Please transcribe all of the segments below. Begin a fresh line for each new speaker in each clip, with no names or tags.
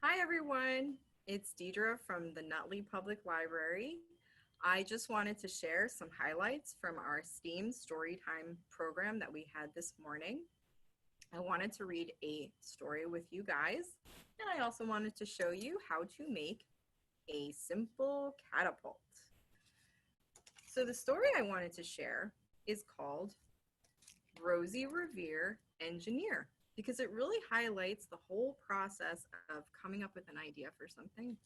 Hi, everyone. It's Deidre from the Nutley Public Library. I just wanted to share some highlights from our STEAM Storytime program that we had this morning. I wanted to read a story with you guys, and I also wanted to show you how to make a simple catapult. So, the story I wanted to share is called Rosie Revere, Engineer, because it really highlights the whole process of coming up with an idea for something and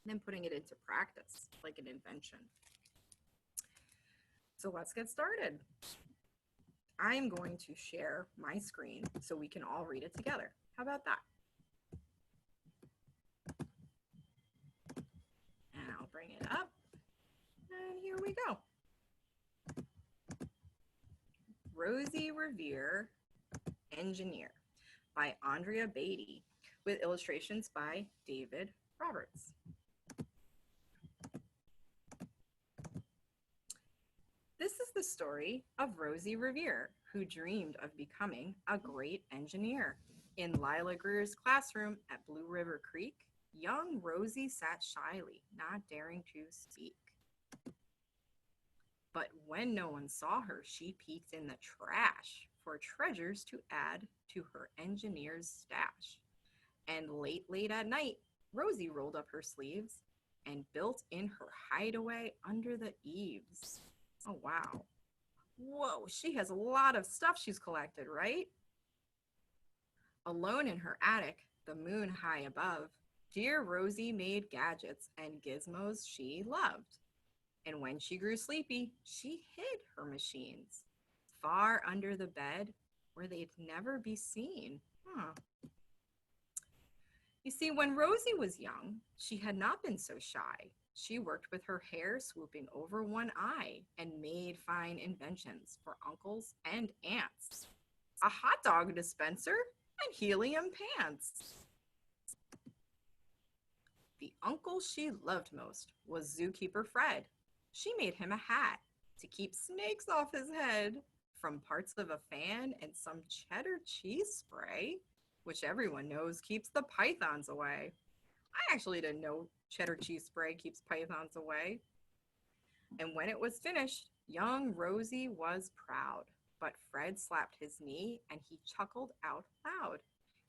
then putting it into practice like an invention. So let's get started. I am going to share my screen so we can all read it together. How about that? And I'll bring it up. And here we go. Rosie Revere, Engineer by Andrea Beaty with illustrations by David Roberts. This is the story of Rosie Revere, who dreamed of becoming a great engineer. In Lila Greer's classroom at Blue River Creek, young Rosie sat shyly, not daring to speak. But when no one saw her, she peeked in the trash for treasures to add to her engineer's stash. And late at night, Rosie rolled up her sleeves and built in her hideaway under the eaves. Oh, wow. Whoa, she has a lot of stuff she's collected, right? Alone in her attic, the moon high above, dear Rosie made gadgets and gizmos she loved. And when she grew sleepy, she hid her machines far under the bed where they'd never be seen. You see, when Rosie was young, she had not been so shy. She worked with her hair swooping over one eye and made fine inventions for uncles and aunts. A hot dog dispenser and helium pants. The uncle she loved most was zookeeper Fred. She made him a hat to keep snakes off his head from parts of a fan and some cheddar cheese spray, which everyone knows keeps the pythons away. I actually didn't know cheddar cheese spray keeps pythons away. And when it was finished, young Rosie was proud. But Fred slapped his knee and he chuckled out loud.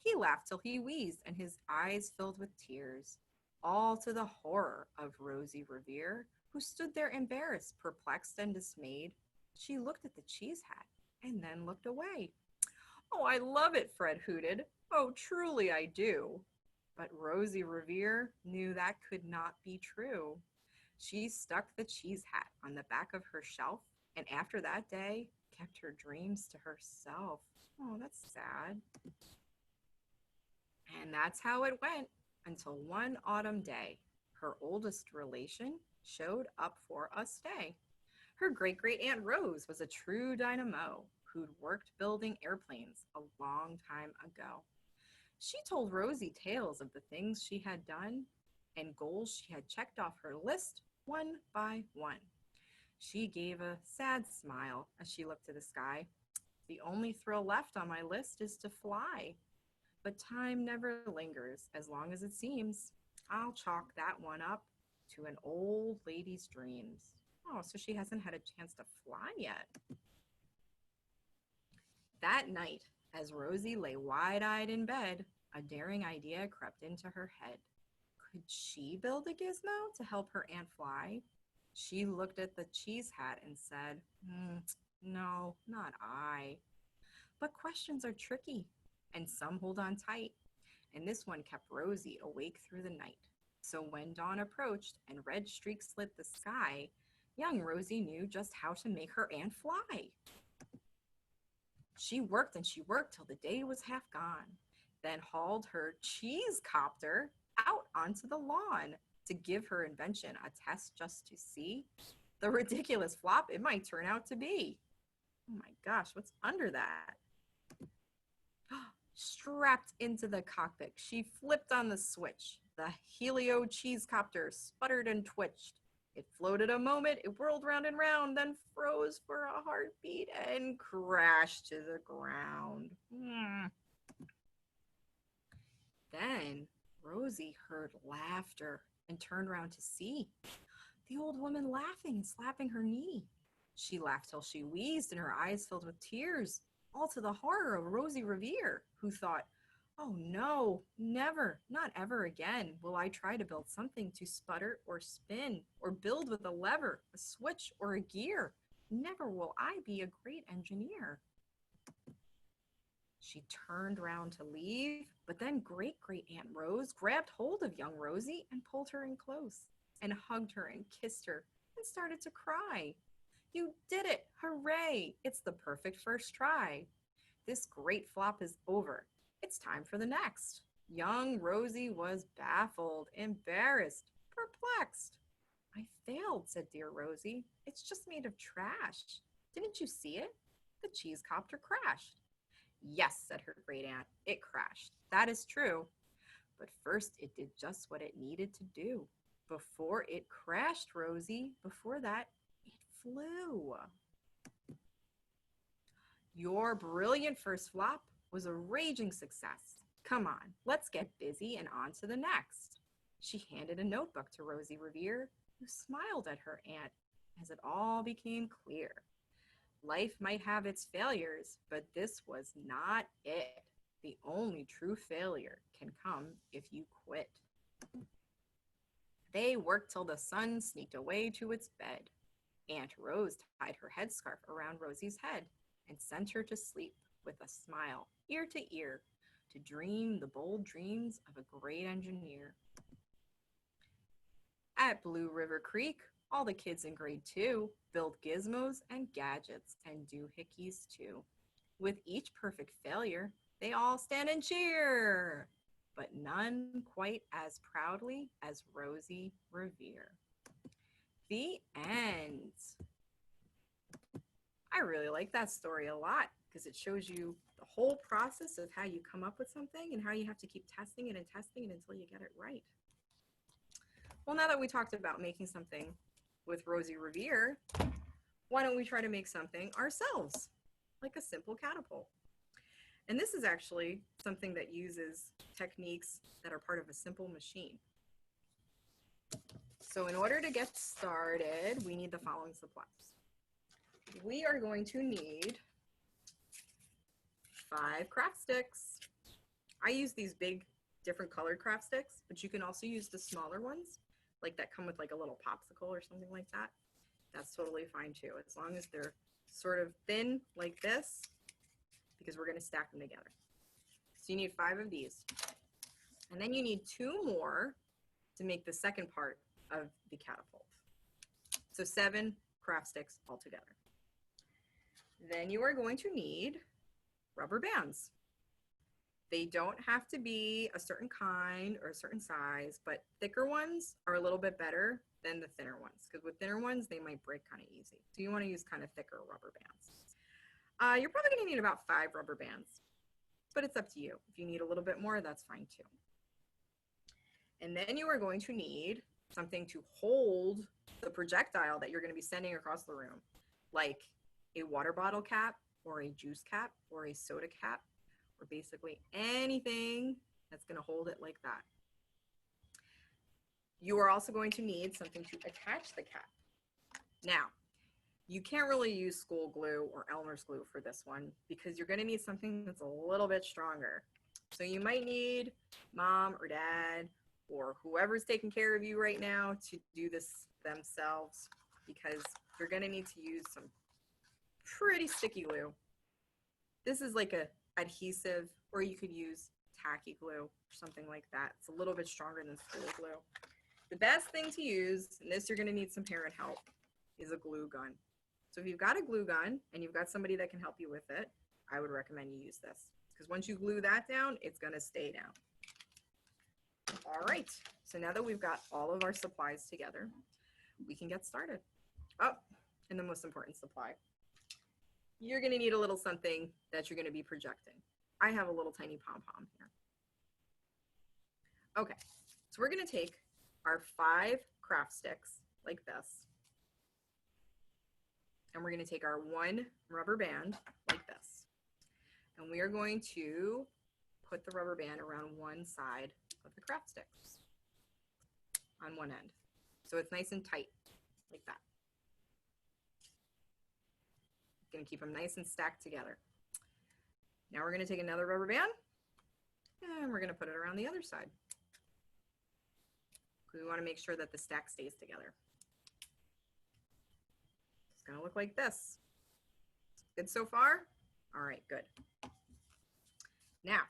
He laughed till he wheezed and his eyes filled with tears, all to the horror of Rosie Revere, who stood there embarrassed, perplexed, and dismayed. She looked at the cheese hat and then looked away. Oh, I love it, Fred hooted. Oh, truly I do. But Rosie Revere knew that could not be true. She stuck the cheese hat on the back of her shelf, and after that day, kept her dreams to herself. Oh, that's sad. And that's how it went until one autumn day, her oldest relation showed up for a stay. Her great-great-aunt Rose was a true dynamo who'd worked building airplanes a long time ago. She told Rosie tales of the things she had done and goals she had checked off her list one by one. She gave a sad smile as she looked to the sky. The only thrill left on my list is to fly. But time never lingers as long as it seems. I'll chalk that one up to an old lady's dreams. Oh, so she hasn't had a chance to fly yet. That night, as Rosie lay wide-eyed in bed, a daring idea crept into her head. Could she build a gizmo to help her aunt fly? She looked at the cheese hat and said, no, not I. But questions are tricky, and some hold on tight, and this one kept Rosie awake through the night. So when dawn approached and red streaks lit the sky, young Rosie knew just how to make her aunt fly. She worked and she worked till the day was half gone, then hauled her cheese copter out onto the lawn to give her invention a test just to see the ridiculous flop it might turn out to be. Oh my gosh, what's under that? Strapped into the cockpit, she flipped on the switch. The helio cheese copter sputtered and twitched. It floated a moment, it whirled round and round, then froze for a heartbeat and crashed to the ground. Then Rosie heard laughter and turned round to see the old woman laughing and slapping her knee. She laughed till she wheezed and her eyes filled with tears, all to the horror of Rosie Revere, who thought, "Oh no, never, not ever again will I try to build something to sputter or spin or build with a lever, a switch, or a gear. Never will I be a great engineer." She turned round to leave, but then Great-Great-Aunt Rose grabbed hold of young Rosie and pulled her in close and hugged her and kissed her and started to cry. "You did it! Hooray! It's the perfect first try. This great flop is over. It's time for the next." Young Rosie was baffled, embarrassed, perplexed. "I failed," said dear Rosie. "It's just made of trash. Didn't you see it? The cheese copter crashed." "Yes," said her great aunt, "it crashed. That is true. But first it did just what it needed to do. Before it crashed, Rosie, before that, it flew." Your brilliant first flop was a raging success. Come on, let's get busy and on to the next. She handed a notebook to Rosie Revere, who smiled at her aunt as it all became clear. Life might have its failures, but this was not it. The only true failure can come if you quit. They worked till the sun sneaked away to its bed. Aunt Rose tied her headscarf around Rosie's head and sent her to sleep with a smile, ear to ear, to dream the bold dreams of a great engineer. At Blue River Creek, all the kids in grade 2 build gizmos and gadgets and doohickeys too. With each perfect failure, they all stand and cheer, but none quite as proudly as Rosie Revere. The end. I really like that story a lot because it shows you the whole process of how you come up with something and how you have to keep testing it until you get it right. Well, now that we talked about making something with Rosie Revere, why don't we try to make something ourselves, like a simple catapult? And this is actually something that uses techniques that are part of a simple machine. So in order to get started, we need the following supplies. We are going to need 5 craft sticks. I use these big, different colored craft sticks, but you can also use the smaller ones, like that come with like a little popsicle or something like that. That's totally fine too, as long as they're sort of thin like this, because we're going to stack them together. So you need 5 of these. And then you need 2 more to make the second part of the catapult. So 7 craft sticks altogether. Then you are going to need rubber bands. They don't have to be a certain kind or a certain size, but thicker ones are a little bit better than the thinner ones, because with thinner ones, they might break kind of easy. So you want to use kind of thicker rubber bands. You're probably going to need about 5 rubber bands, but it's up to you. If you need a little bit more, that's fine too. And then you are going to need something to hold the projectile that you're going to be sending across the room, like a water bottle cap or a juice cap or a soda cap, or basically anything that's going to hold it like that. You are also going to need something to attach the cap. Now, you can't really use school glue or Elmer's glue for this one because you're going to need something that's a little bit stronger. So you might need mom or dad or whoever's taking care of you right now to do this themselves, because you're going to need to use some pretty sticky glue. This is like a adhesive, or you could use tacky glue or something like that. It's a little bit stronger than school glue. The best thing to use, and this you're going to need some parent help, is a glue gun. So if you've got a glue gun and you've got somebody that can help you with it, I would recommend you use this, because once you glue that down, it's going to stay down. All right, so now that we've got all of our supplies together, we can get started. Oh, and the most important supply. You're going to need a little something that you're going to be projecting. I have a little tiny pom-pom here. Okay, so we're going to take our 5 craft sticks like this, and we're going to take our 1 rubber band like this, and we are going to put the rubber band around one side of the craft stick on one end. So it's nice and tight, like that. Gonna keep them nice and stacked together. Now we're gonna take another rubber band and we're gonna put it around the other side. We wanna make sure that the stack stays together. It's gonna look like this. Good so far? All right, good. Now,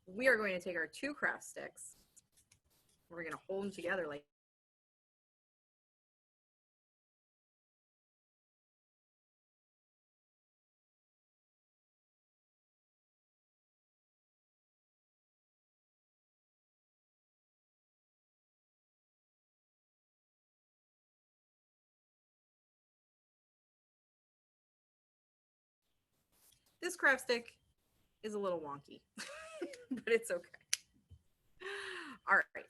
we are going to take our two craft sticks. We're gonna hold them together like this craft stick is a little wonky, but it's okay. All right,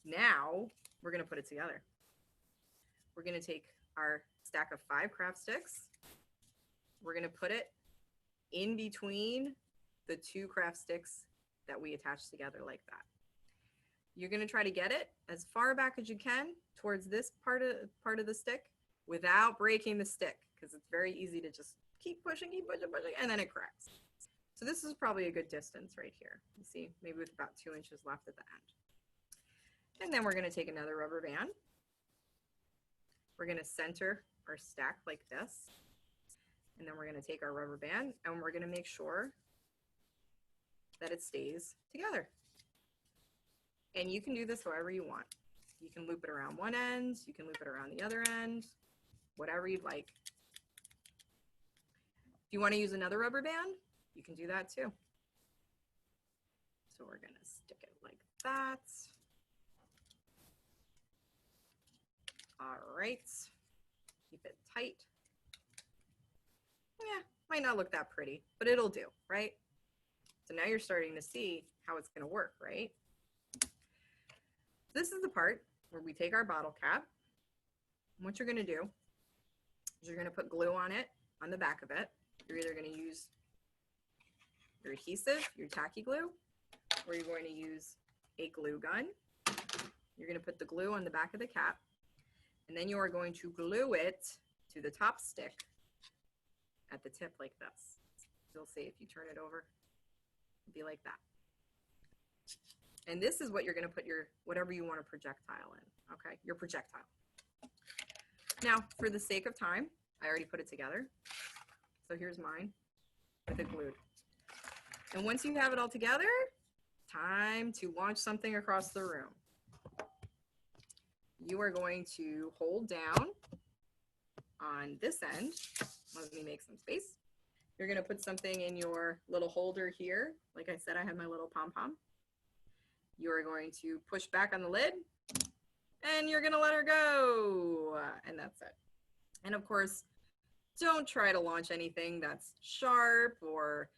now we're gonna put it together. We're gonna take our stack of 5 craft sticks. We're gonna put it in between the 2 craft sticks that we attached together like that. You're gonna try to get it as far back as you can towards this part of the stick without breaking the stick, because it's very easy to just keep pushing, and then it cracks. So this is probably a good distance right here. You see, maybe with about 2 inches left at the end. And then we're gonna take another rubber band. We're gonna center our stack like this. And then we're gonna take our rubber band and we're gonna make sure that it stays together. And you can do this however you want. You can loop it around one end, you can loop it around the other end, whatever you'd like. If you wanna use another rubber band, you can do that too. So we're gonna stick it like that. All right, keep it tight. Yeah, might not look that pretty, but it'll do, right? So now you're starting to see how it's gonna work, right? This is the part where we take our bottle cap. And what you're gonna do is you're gonna put glue on it, on the back of it. You're either gonna use your adhesive, your tacky glue, or you're going to use a glue gun. You're gonna put the glue on the back of the cap, and then you are going to glue it to the top stick at the tip like this. You'll see if you turn it over, it'll be like that. And this is what you're gonna put your, whatever you want a projectile in, okay? Your projectile. Now, for the sake of time, I already put it together. So here's mine with it glued. And once you have it all together, time to launch something across the room. You are going to hold down on this end. Let me make some space. You're gonna put something in your little holder here. Like I said, I have my little pom-pom. You are going to push back on the lid and you're gonna let her go. And that's it. And of course, don't try to launch anything that's sharp or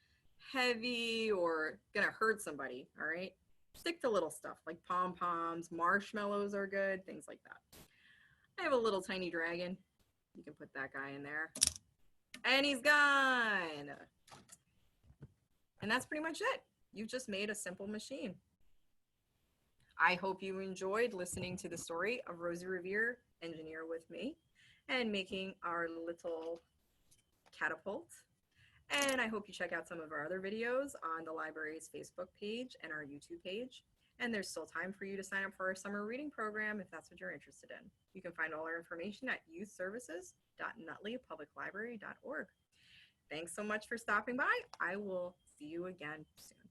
heavy or gonna hurt somebody, all right? Stick to little stuff like pom-poms, marshmallows are good, things like that. I have a little tiny dragon. You can put that guy in there. And he's gone. And that's pretty much it. You just made a simple machine. I hope you enjoyed listening to the story of Rosie Revere, engineer with me, and making our little catapult. And I hope you check out some of our other videos on the library's Facebook page and our YouTube page. And there's still time for you to sign up for our summer reading program if that's what you're interested in. You can find all our information at youthservices.nutleypubliclibrary.org. Thanks so much for stopping by. I will see you again soon.